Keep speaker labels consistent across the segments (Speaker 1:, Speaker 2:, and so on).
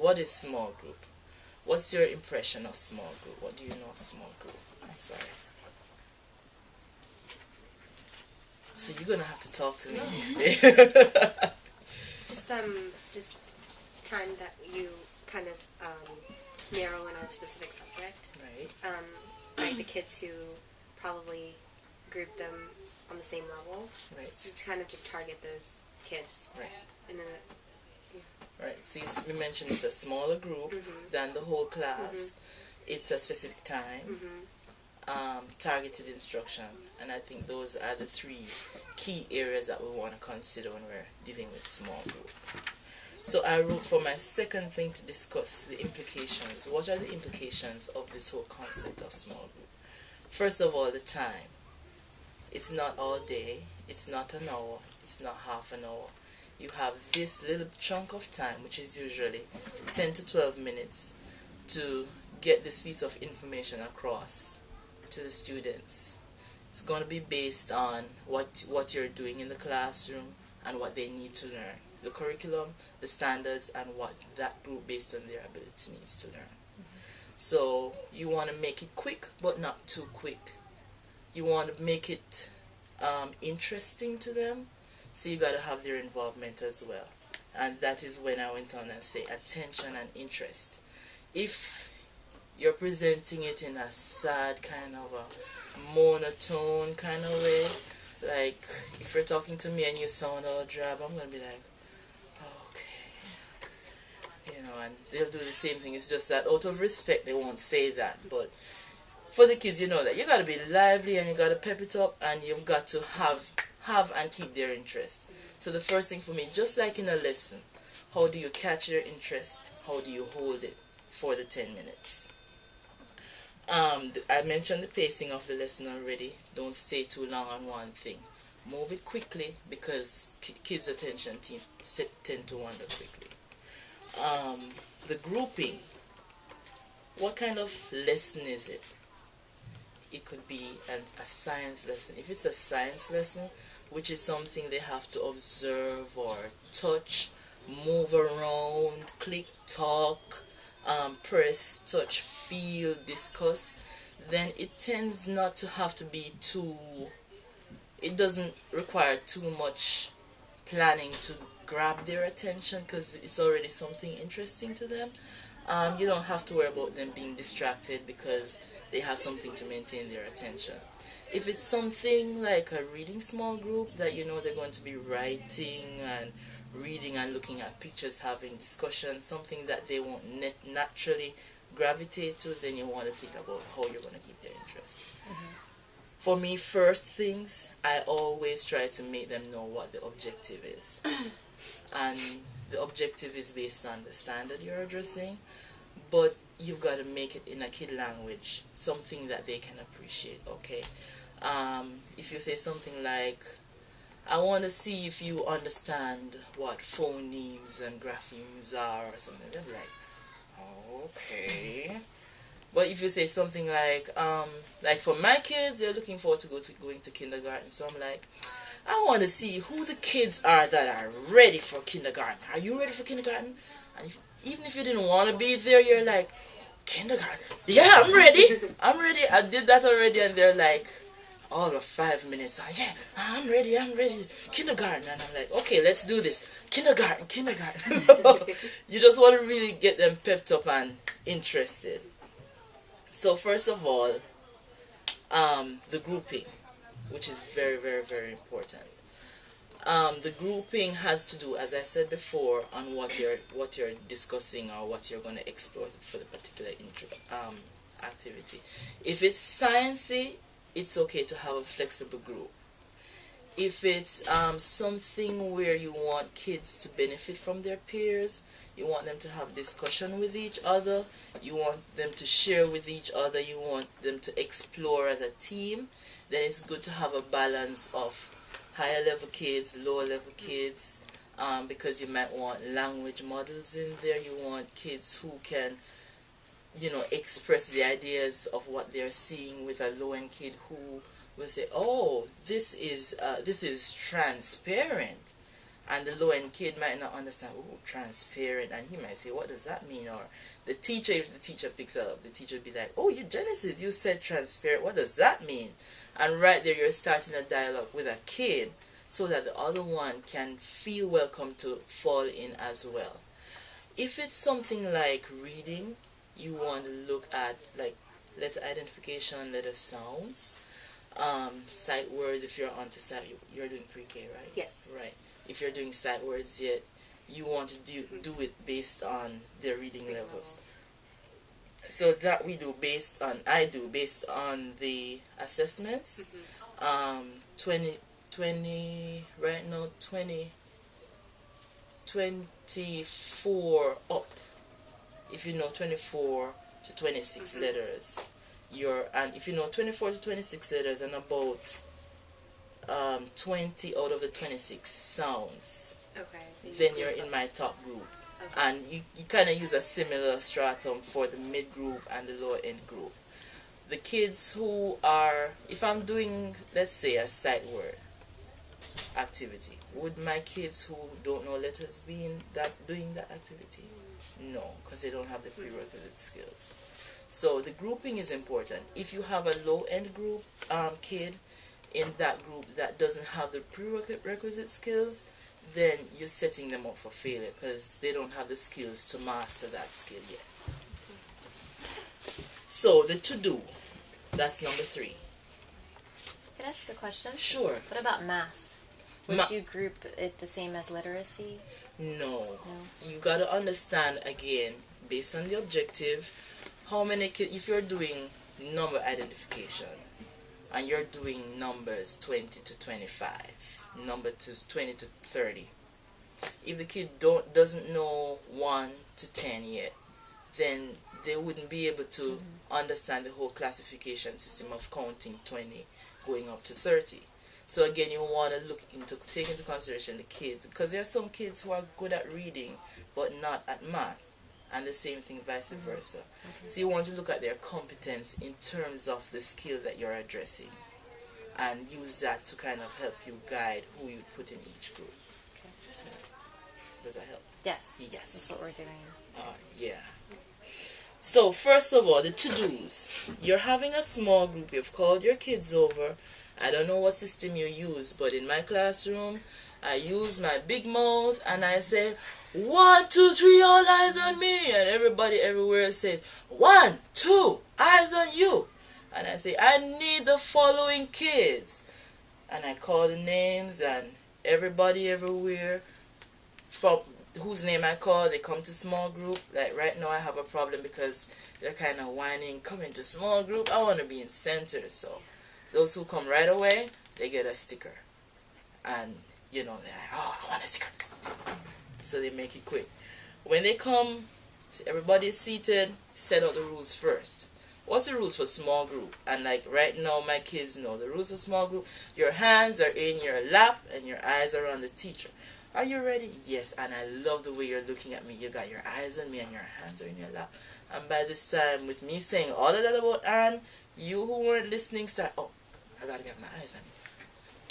Speaker 1: What is small group? What's your impression of small group? What do you know of small group? I'm sorry. So you're gonna have to talk to me.
Speaker 2: Just time that you kind of narrow in on a specific subject.
Speaker 1: Right.
Speaker 2: Like the kids who probably group them on the same level.
Speaker 1: Right.
Speaker 2: So it's kind of just target those kids.
Speaker 1: Right.
Speaker 2: And then
Speaker 1: Right. See, we mentioned it's a smaller group than the whole class. It's a specific time. Targeted instruction, and I think those are the three key areas that we want to consider when we're dealing with small group. So I wrote for my second thing to discuss the implications. What are the implications of this whole concept of small group? First of all, the time. It's not all day, it's not an hour, it's not half an hour. You have this little chunk of time, which is usually 10 to 12 minutes, to get this piece of information across to the students. It's going to be based on what you're doing in the classroom and what they need to learn. The curriculum, the standards, and what that group based on their ability needs to learn. So you want to make it quick, but not too quick. You want to make it interesting to them, so you got to have their involvement as well. And that is when I went on and say attention and interest. If you're presenting it in a sad kind of a monotone kind of way, like if you're talking to me and you sound all drab, I'm going to be like, okay, you know, and they'll do the same thing. It's just that out of respect they won't say that, but for the kids, you know that you got to be lively and you got to pep it up, and you've got to have and keep their interest. So the first thing for me, just like in a lesson, how do you catch their interest? How do you hold it for the 10 minutes? I mentioned the pacing of the lesson already. Don't stay too long on one thing. Move it quickly, because kids' attention tend to wander quickly. The grouping. What kind of lesson is it? It could be a science lesson. If it's a science lesson, which is something they have to observe or touch, move around, click, talk, press, touch, feel, discuss, then it tends not to have to be it doesn't require too much planning to grab their attention, because it's already something interesting to them. You don't have to worry about them being distracted because they have something to maintain their attention. If it's something like a reading small group that you know they're going to be writing and reading and looking at pictures, having discussions, something that they won't naturally gravitate to, then you want to think about how you're going to keep their interest. For me, first things, I always try to make them know what the objective is. And the objective is based on the standard you're addressing, but you've got to make it in a kid language, something that they can appreciate, okay? If you say something like, I want to see if you understand what phonemes and graphemes are, or something, they'll be like, okay. But if you say something like for my kids, they're looking forward to going to kindergarten, so I'm like, I want to see who the kids are that are ready for kindergarten. Are you ready for kindergarten? And even if you didn't want to be there, you're like, kindergarten? Yeah, I'm ready. I'm ready. I did that already, and they're like, all of 5 minutes. Yeah, I'm ready. Kindergarten. And I'm like, okay, let's do this. Kindergarten. You just want to really get them pepped up and interested. So first of all, the grouping, which is very, very, very important. The grouping has to do, as I said before, on what you're discussing or what you're going to explore for the particular activity. If it's sciencey, it's okay to have a flexible group. If it's something where you want kids to benefit from their peers, you want them to have discussion with each other, you want them to share with each other, you want them to explore as a team, then it's good to have a balance of higher level kids, lower level kids, because you might want language models in there. You want kids who can, express the ideas of what they're seeing, with a low end kid who will say, oh, this is transparent. And the low-end kid might not understand, oh, transparent, and he might say, what does that mean? Or the teacher, if the teacher picks it up, the teacher would be like, oh, you Genesis, you said transparent, what does that mean? And right there, you're starting a dialogue with a kid so that the other one can feel welcome to fall in as well. If it's something like reading, you want to look at like letter identification, letter sounds, sight words. If you're onto sight, you're doing pre-K, right?
Speaker 2: Yes.
Speaker 1: Right. If you're doing sight words yet, you want to do it based on their reading levels. So that I do based on the assessments. 20 right now, 24 up. If you know 24 to 26 letters, and if you know 24 to 26 letters and about 20 out of the 26 sounds, then you're in my top group. Okay. And you kind of use a similar stratum for the mid group and the lower end group. The kids who are, if I'm doing, let's say, a sight word activity, would my kids who don't know letters be doing that activity? No, because they don't have the prerequisite skills. So the grouping is important. If you have a low end group kid in that group that doesn't have the prerequisite skills, then you're setting them up for failure because they don't have the skills to master that skill yet. So the to do, that's number 3.
Speaker 3: Can I ask a question?
Speaker 1: Sure.
Speaker 3: What about math? Would you group it the same as literacy?
Speaker 1: No. You got to understand again, based on the objective, how many kids, if you're doing number identification and you're doing numbers 20 to 25, numbers 20 to 30, if the kid doesn't know 1 to 10 yet, then they wouldn't be able to understand the whole classification system of counting 20 going up to 30. So again, you want to take into consideration the kids, because there are some kids who are good at reading but not at math, and the same thing vice versa. So you want to look at their competence in terms of the skill that you're addressing and use that to kind of help you guide who you put in each group. Does that help?
Speaker 3: Yes.
Speaker 1: Yes.
Speaker 3: That's what we're doing.
Speaker 1: Yeah. So first of all, the to-dos. You're having a small group. You've called your kids over. I don't know what system you use, but in my classroom, I use my big mouth and I say, 1, 2, 3, all eyes on me. And everybody everywhere said, 1, 2, eyes on you. And I say, I need the following kids. And I call the names, and everybody everywhere from whose name I call, they come to small group. Like right now I have a problem because they're kind of whining, come into small group. I want to be in center. So those who come right away, they get a sticker. And they're like, oh, I want a sticker. So they make it quick. When they come, everybody is seated, set out the rules first. What's the rules for small group? And like right now my kids know the rules for small group. Your hands are in your lap and your eyes are on the teacher. Are you ready? Yes. And I love the way you're looking at me. You got your eyes on me and your hands are in your lap. And by this time, with me saying all of that about Anne, you who weren't listening start, oh, I gotta get my eyes on you.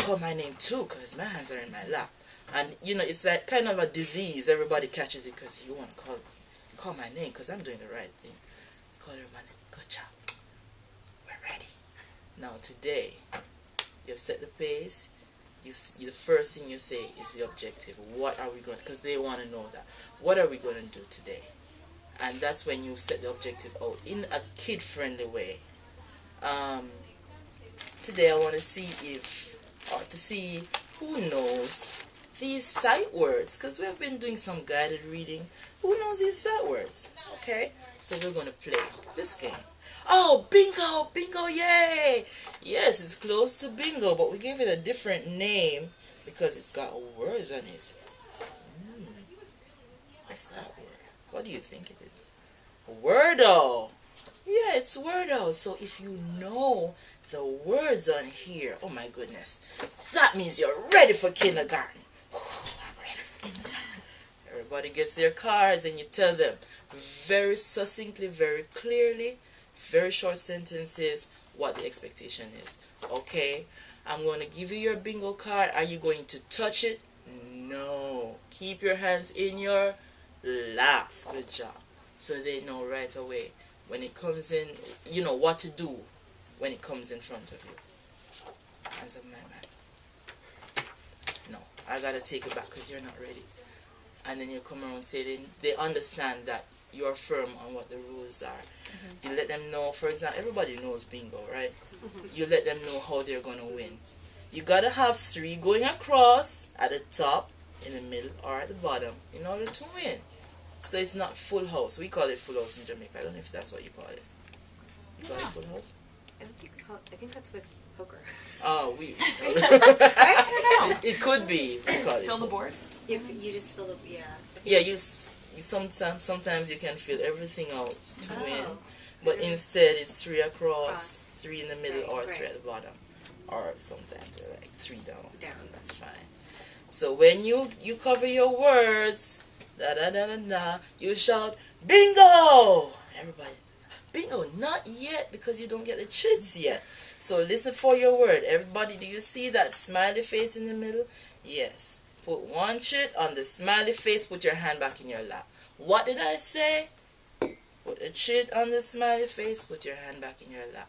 Speaker 1: Call my name too, because my hands are in my lap. And it's like kind of a disease. Everybody catches it because you want to call my name because I'm doing the right thing. Call her my name. Good job. We're ready. Now today, you've set the pace. The first thing you say is the objective. What are we going to, because they want to know that. What are we going to do today? And that's when you set the objective out in a kid-friendly way. Today I want to see who knows these sight words, because we have been doing some guided reading. Who knows these sight words? Okay, so we're going to play this game. Oh, bingo, yay! Yes, it's close to bingo, but we gave it a different name because it's got words on it. What's that word? What do you think it is? Wordle. Yeah, it's Wordle. So if you know the words on here, oh my goodness, that means you're ready for kindergarten. I'm ready for kindergarten. Everybody gets their cards and you tell them very succinctly, very clearly, very short sentences, what the expectation is. Okay, I'm going to give you your bingo card. Are you going to touch it No. Keep your hands in your laps. Good job. So they know right away when it comes in, you know what to do when it comes in front of you. As a man. No, I gotta take it back because you're not ready. And then you come around and say they understand that you're firm on what the rules are. You let them know, for example, everybody knows bingo, right? You let them know how they're gonna win. You gotta have 3 going across at the top, in the middle, or at the bottom in order to win. So it's not full house. We call it full house in Jamaica. I don't know if that's what you call it. You call it full house?
Speaker 2: I don't think we call it, I think that's with poker.
Speaker 1: Oh, we.
Speaker 2: I don't know.
Speaker 1: It could be. We call it
Speaker 4: Fill the board.
Speaker 2: You just fill the, yeah.
Speaker 1: Yeah, you sometimes you can fill everything out to win, but instead it's 3 across, 3 in the middle, or 3 at the bottom, or sometimes they're like 3 down. That's fine. So when you cover your words, da da da da da, you shout bingo. Everybody, bingo, not yet because you don't get the chits yet. So listen for your word. Everybody, do you see that smiley face in the middle? Yes. Put 1 chit on the smiley face, put your hand back in your lap. What did I say? Put a chit on the smiley face, put your hand back in your lap.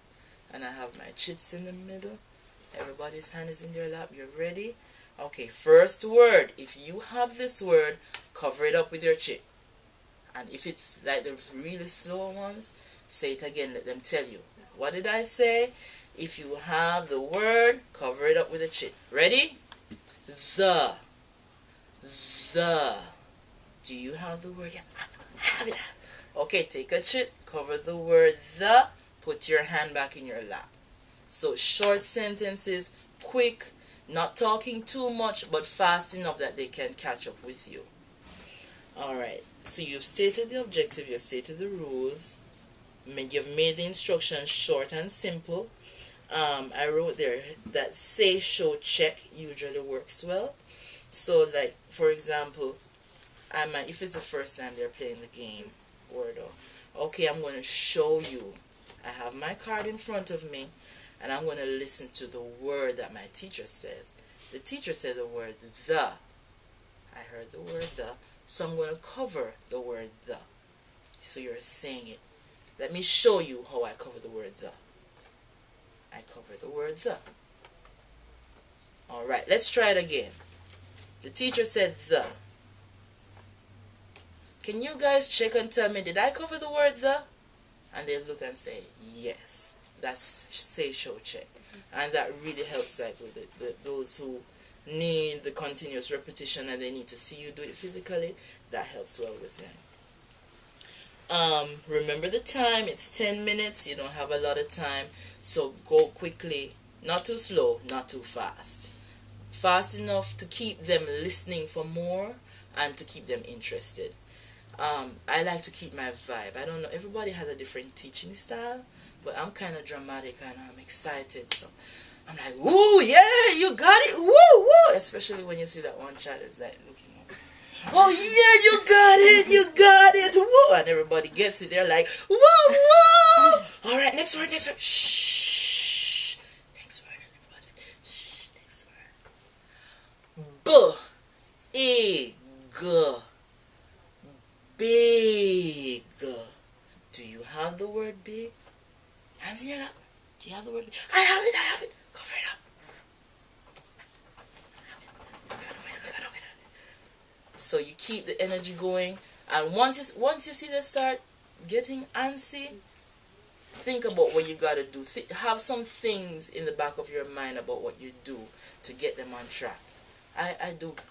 Speaker 1: And I have my chits in the middle. Everybody's hand is in their lap. You're ready? Okay, first word. If you have this word, cover it up with your chit. And if it's like the really slow ones, say it again, let them tell you. What did I say? If you have the word, cover it up with a chit. Ready? The. Do you have the word? Yeah, I have it. Okay, take a chit, cover the word the, put your hand back in your lap. So short sentences, quick, not talking too much, but fast enough that they can catch up with you. Alright, so you've stated the objective, you've stated the rules, you've made the instructions short and simple. I wrote there that say, show, check usually works well. So like, for example, if it's the first time they're playing the game, Wordle, okay, I'm going to show you. I have my card in front of me, and I'm going to listen to the word that my teacher says. The teacher said the word the. I heard the word the, so I'm going to cover the word the. So you're saying it. Let me show you how I cover the word the. I cover the word the. Alright, let's try it again. The teacher said the. Can you guys check and tell me, did I cover the word the? And they look and say, yes. That's say, show, check. And that really helps like with those who need the continuous repetition and they need to see you do it physically. That helps well with them. Remember the time. It's 10 minutes. You don't have a lot of time. So go quickly. Not too slow, not too fast. Fast enough to keep them listening for more and to keep them interested. I like to keep my vibe. I don't know, everybody has a different teaching style, but I'm kind of dramatic and I'm excited. So I'm like, woo, yeah, you got it, woo, woo. Especially when you see that one child is like looking up. Oh yeah, you got it, woo. And everybody gets it. They're like, woo, woo. All right, next word. Shh. Next word. Everybody say, shh. Next word. Big. Big. Do you have the word big? Hands in your lap. Do you have the word big? I have it. Cover it up. We gotta win. So you keep the energy going, and once you see them start getting antsy, think about what you gotta do. Have some things in the back of your mind about what you do to get them on track. I do